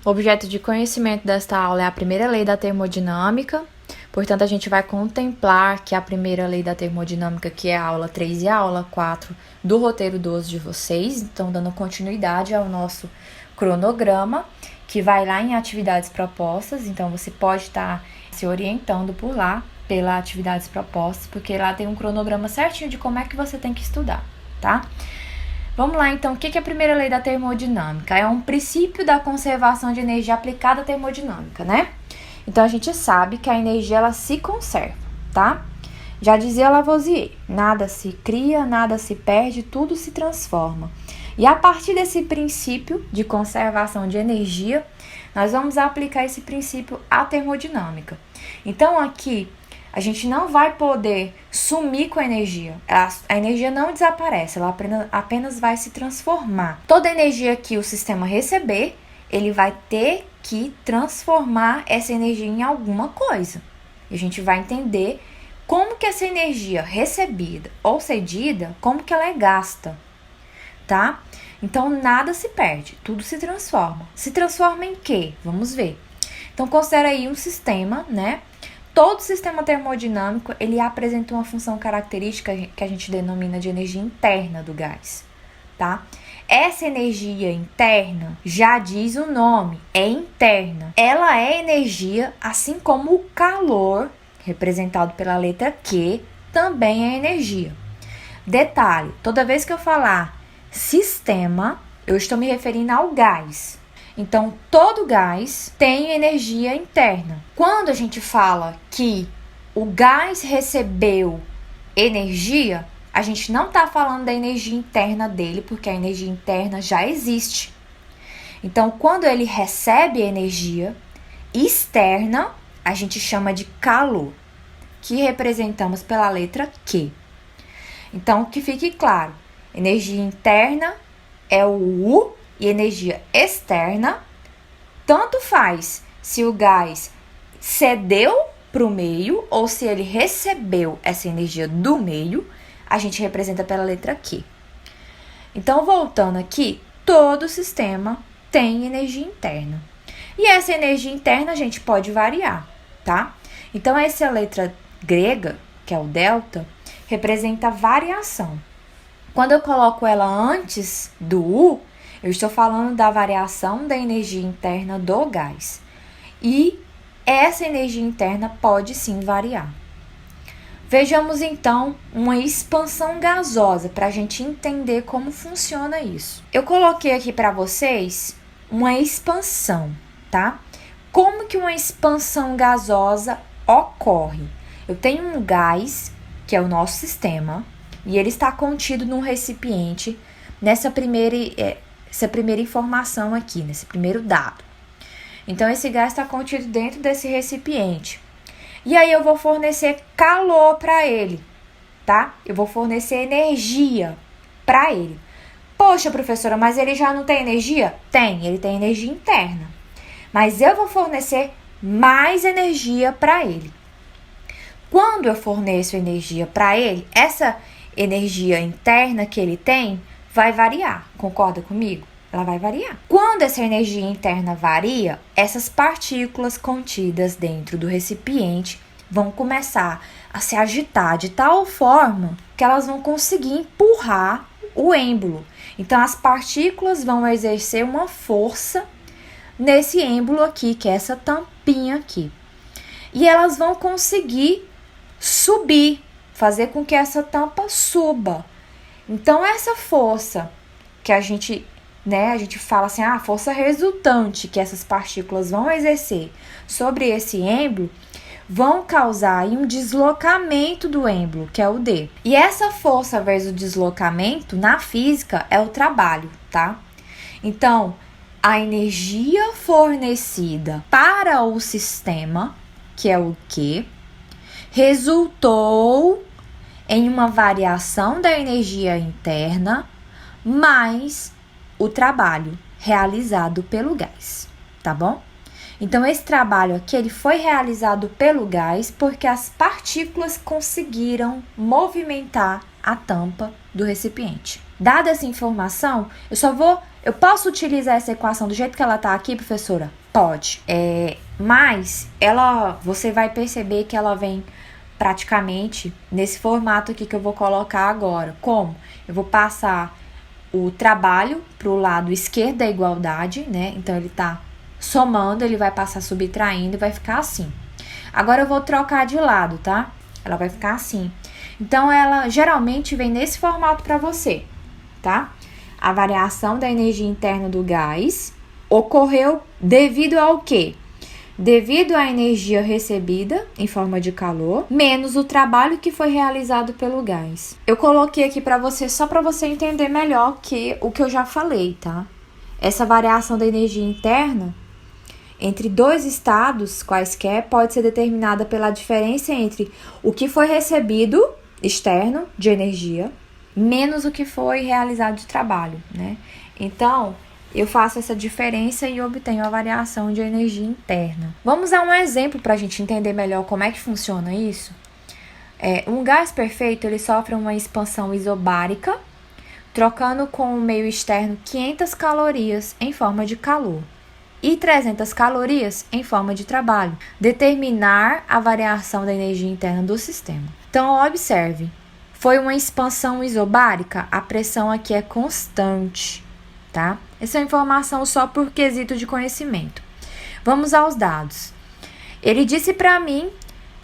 O objeto de conhecimento desta aula é a primeira lei da termodinâmica. Portanto, a gente vai contemplar que a primeira lei da termodinâmica, que é a aula 3 e a aula 4 do roteiro 12 de vocês. Então, dando continuidade ao nosso cronograma, que vai lá em atividades propostas. Então, você pode estar se orientando por lá, pelas atividades propostas, porque lá tem um cronograma certinho de como é que você tem que estudar, tá? Vamos lá, então, o que é a primeira lei da termodinâmica? É um princípio da conservação de energia aplicada à termodinâmica, né? Então, a gente sabe que a energia, ela se conserva, tá? Já dizia Lavoisier, nada se cria, nada se perde, tudo se transforma. E a partir desse princípio de conservação de energia, nós vamos aplicar esse princípio à termodinâmica. Então, aqui, a gente não vai poder sumir com a energia. A energia não desaparece, ela apenas vai se transformar. Toda energia que o sistema receber, ele vai ter que transformar essa energia em alguma coisa. E a gente vai entender como que essa energia recebida ou cedida, como que ela é gasta, tá? Então, nada se perde, tudo se transforma. Se transforma em quê? Vamos ver. Então, considera aí um sistema, né? Todo sistema termodinâmico, ele apresenta uma função característica que a gente denomina de energia interna do gás, tá? Essa energia interna, já diz o nome, é interna. Ela é energia, assim como o calor, representado pela letra Q, também é energia. Detalhe, toda vez que eu falar sistema, eu estou me referindo ao gás. Então, todo gás tem energia interna. Quando a gente fala que o gás recebeu energia, a gente não está falando da energia interna dele, porque a energia interna já existe. Então, quando ele recebe energia externa, a gente chama de calor, que representamos pela letra Q. Então, que fique claro, energia interna é o U, e energia externa, tanto faz se o gás cedeu para o meio ou se ele recebeu essa energia do meio, a gente representa pela letra Q. Então, voltando aqui, todo sistema tem energia interna. E essa energia interna a gente pode variar, tá? Então, essa letra grega, que é o delta, representa a variação. Quando eu coloco ela antes do U, eu estou falando da variação da energia interna do gás. E essa energia interna pode sim variar. Vejamos então uma expansão gasosa para a gente entender como funciona isso. Eu coloquei aqui para vocês uma expansão, tá? Como que uma expansão gasosa ocorre? Eu tenho um gás, que é o nosso sistema, e ele está contido num recipiente nessa primeira informação aqui, nesse primeiro dado. Então, esse gás está contido dentro desse recipiente. E aí, eu vou fornecer calor para ele, tá? Eu vou fornecer energia para ele. Poxa, professora, mas ele já não tem energia? Tem, ele tem energia interna. Mas eu vou fornecer mais energia para ele. Quando eu forneço energia para ele, essa energia interna que ele tem vai variar, concorda comigo? Ela vai variar. Quando essa energia interna varia, essas partículas contidas dentro do recipiente vão começar a se agitar de tal forma que elas vão conseguir empurrar o êmbolo. Então, as partículas vão exercer uma força nesse êmbolo aqui, que é essa tampinha aqui. E elas vão conseguir subir, fazer com que essa tampa suba. Então, essa força que a gente fala assim, a força resultante que essas partículas vão exercer sobre esse êmbolo, vão causar aí um deslocamento do êmbolo, que é o D. E essa força vezes o deslocamento, na física, é o trabalho, tá? Então, a energia fornecida para o sistema, que é o Q, resultou em uma variação da energia interna mais o trabalho realizado pelo gás, tá bom? Então, esse trabalho aqui, ele foi realizado pelo gás porque as partículas conseguiram movimentar a tampa do recipiente. Dada essa informação, eu posso utilizar essa equação do jeito que ela tá aqui, professora? Pode. Mas você vai perceber que ela vem praticamente nesse formato aqui que eu vou colocar agora. Como? Eu vou passar o trabalho para o lado esquerdo da igualdade, né? Então, ele tá somando, ele vai passar subtraindo e vai ficar assim. Agora, eu vou trocar de lado, tá? Ela vai ficar assim. Então, ela geralmente vem nesse formato para você, tá? A variação da energia interna do gás ocorreu devido ao quê? Devido à energia recebida em forma de calor, menos o trabalho que foi realizado pelo gás. Eu coloquei aqui para você só para você entender melhor que o que eu já falei, tá? Essa variação da energia interna entre dois estados quaisquer pode ser determinada pela diferença entre o que foi recebido externo de energia menos o que foi realizado de trabalho, né? Então, eu faço essa diferença e obtenho a variação de energia interna. Vamos a um exemplo para a gente entender melhor como é que funciona isso. Um gás perfeito, ele sofre uma expansão isobárica, trocando com o meio externo 500 calorias em forma de calor e 300 calorias em forma de trabalho. Determinar a variação da energia interna do sistema. Então, observe, foi uma expansão isobárica, a pressão aqui é constante, tá? Essa é informação só por quesito de conhecimento. Vamos aos dados. Ele disse para mim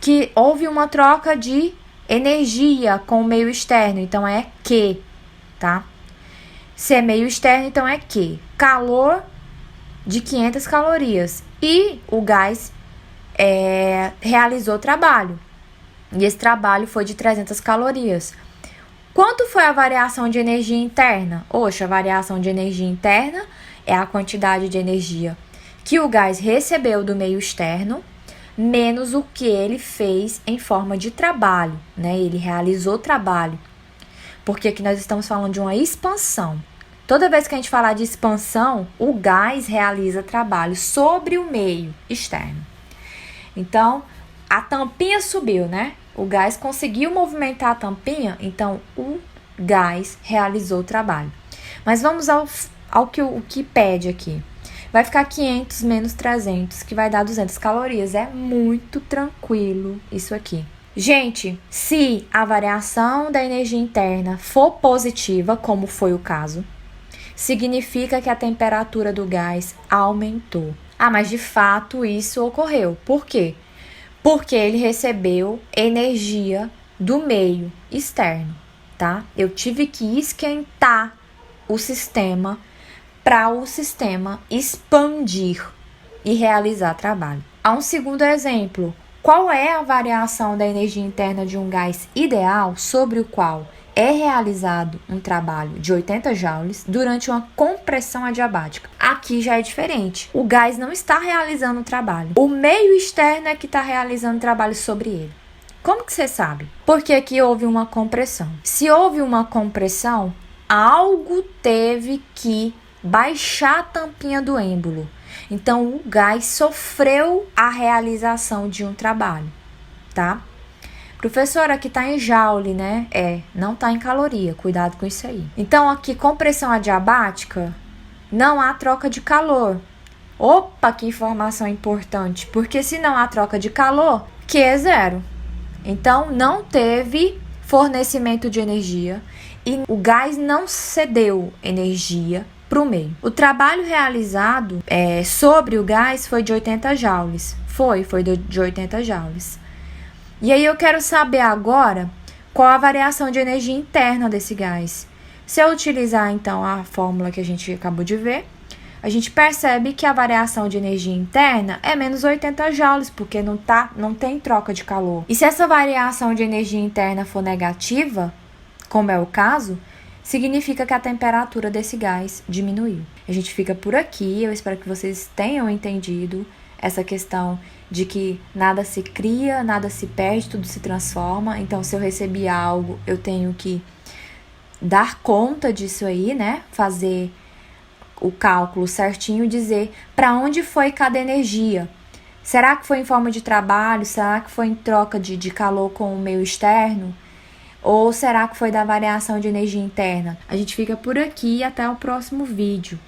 que houve uma troca de energia com o meio externo, então é Q, tá? Se é meio externo, então é Q. Calor de 500 calorias. E o gás realizou trabalho. E esse trabalho foi de 300 calorias. Quanto foi a variação de energia interna? Oxa, a variação de energia interna é a quantidade de energia que o gás recebeu do meio externo, menos o que ele fez em forma de trabalho, né? Ele realizou trabalho. Porque aqui nós estamos falando de uma expansão. Toda vez que a gente falar de expansão, o gás realiza trabalho sobre o meio externo. Então, a tampinha subiu, né? O gás conseguiu movimentar a tampinha, então o gás realizou o trabalho. Mas vamos ao que pede aqui. Vai ficar 500 menos 300, que vai dar 200 calorias. É muito tranquilo isso aqui. Gente, se a variação da energia interna for positiva, como foi o caso, significa que a temperatura do gás aumentou. Mas de fato isso ocorreu. Por quê? Porque ele recebeu energia do meio externo, tá? Eu tive que esquentar o sistema para o sistema expandir e realizar trabalho. Há um segundo exemplo. Qual é a variação da energia interna de um gás ideal sobre o qual é realizado um trabalho de 80 joules durante uma compressão adiabática? Aqui já é diferente. O gás não está realizando o trabalho. O meio externo é que está realizando o trabalho sobre ele. Como que você sabe? Porque aqui houve uma compressão. Se houve uma compressão, algo teve que baixar a tampinha do êmbolo. Então, o gás sofreu a realização de um trabalho, tá? Professora, aqui tá em joule, né? Não tá em caloria, cuidado com isso aí. Então, aqui, compressão adiabática, não há troca de calor. Opa, que informação importante, porque se não há troca de calor, Q é zero. Então, não teve fornecimento de energia e o gás não cedeu energia para o meio. O trabalho realizado sobre o gás foi de 80 joules. Foi de 80 joules. E aí eu quero saber agora qual a variação de energia interna desse gás. Se eu utilizar então a fórmula que a gente acabou de ver, a gente percebe que a variação de energia interna é menos 80 joules, porque não tem troca de calor. E se essa variação de energia interna for negativa, como é o caso, significa que a temperatura desse gás diminuiu. A gente fica por aqui, eu espero que vocês tenham entendido essa questão de que nada se cria, nada se perde, tudo se transforma. Então, se eu recebi algo, eu tenho que dar conta disso aí, né? Fazer o cálculo certinho e dizer para onde foi cada energia. Será que foi em forma de trabalho? Será que foi em troca de calor com o meio externo? Ou será que foi da variação de energia interna? A gente fica por aqui e até o próximo vídeo.